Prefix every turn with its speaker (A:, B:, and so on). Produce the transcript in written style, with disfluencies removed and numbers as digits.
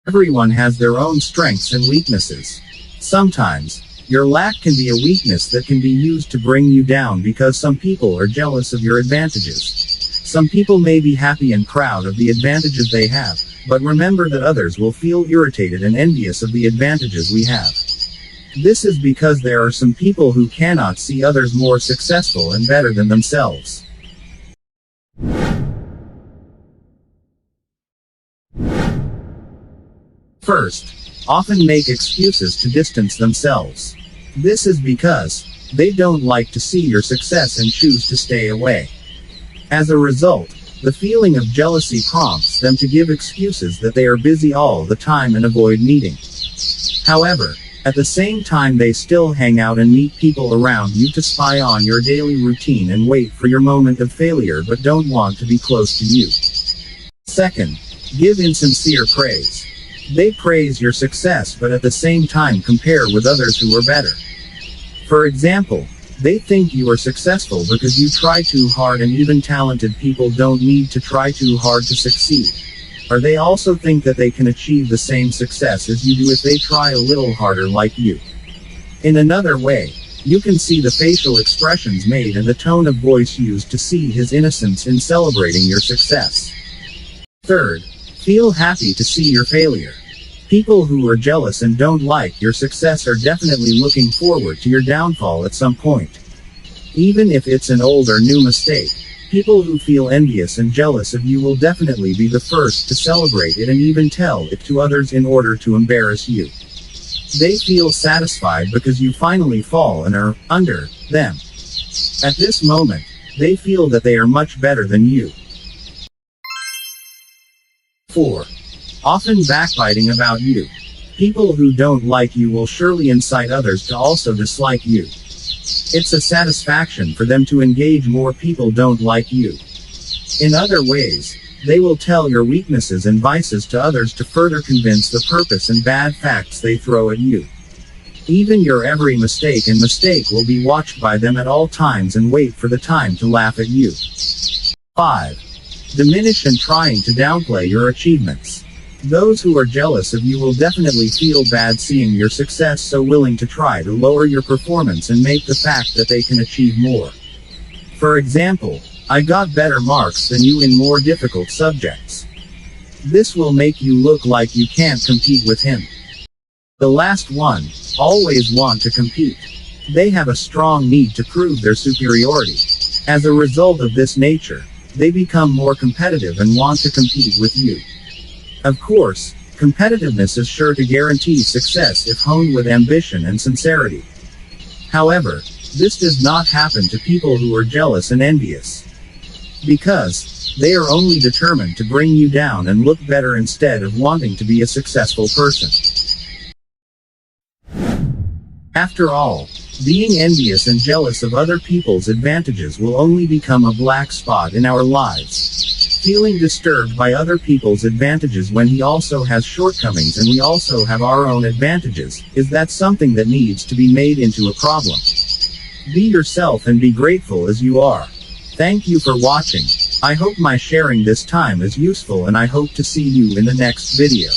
A: Everyone has their own strengths and weaknesses. Sometimes, your lack can be a weakness that can be used to bring you down because some people are jealous of your advantages. Some people may be happy and proud of the advantages they have, but remember that others will feel irritated and envious of the advantages we have. This is because there are some people who cannot see others more successful and better than themselves. First, often make excuses to distance themselves. This is because they don't like to see your success and choose to stay away. As a result, the feeling of jealousy prompts them to give excuses that they are busy all the time and avoid meeting. However, at the same time they still hang out and meet people around you to spy on your daily routine and wait for your moment of failure but don't want to be close to you. Second, give insincere praise. They praise your success but at the same time compare with others who are better. For example, they think you are successful because you try too hard and even talented people don't need to try too hard to succeed. Or they also think that they can achieve the same success as you do if they try a little harder like you. In another way, you can see the facial expressions made and the tone of voice used to see his innocence in celebrating your success. Third, feel happy to see your failure. People who are jealous and don't like your success are definitely looking forward to your downfall at some point. Even if it's an old or new mistake, people who feel envious and jealous of you will definitely be the first to celebrate it and even tell it to others in order to embarrass you. They feel satisfied because you finally fall and are under them. At this moment, they feel that they are much better than you. 4. Often backbiting about you. People who don't like you will surely incite others to also dislike you. It's a satisfaction for them to engage more people don't like you. In other ways, they will tell your weaknesses and vices to others to further convince the purpose and bad facts they throw at you. Even your every mistake and mistake will be watched by them at all times and wait for the time to laugh at you. 5. Diminish and trying to downplay your achievements. Those who are jealous of you will definitely feel bad seeing your success, so willing to try to lower your performance and make the fact that they can achieve more. For example, I got better marks than you in more difficult subjects. This will make you look like you can't compete with him. The last one, always want to compete. They have a strong need to prove their superiority. As a result of this nature, they become more competitive and want to compete with you. Of course, competitiveness is sure to guarantee success if honed with ambition and sincerity. However, this does not happen to people who are jealous and envious. Because they are only determined to bring you down and look better instead of wanting to be a successful person. After all, being envious and jealous of other people's advantages will only become a black spot in our lives. Feeling disturbed by other people's advantages when he also has shortcomings and we also have our own advantages, is that something that needs to be made into a problem? Be yourself and be grateful as you are. Thank you for watching. I hope my sharing this time is useful and I hope to see you in the next video.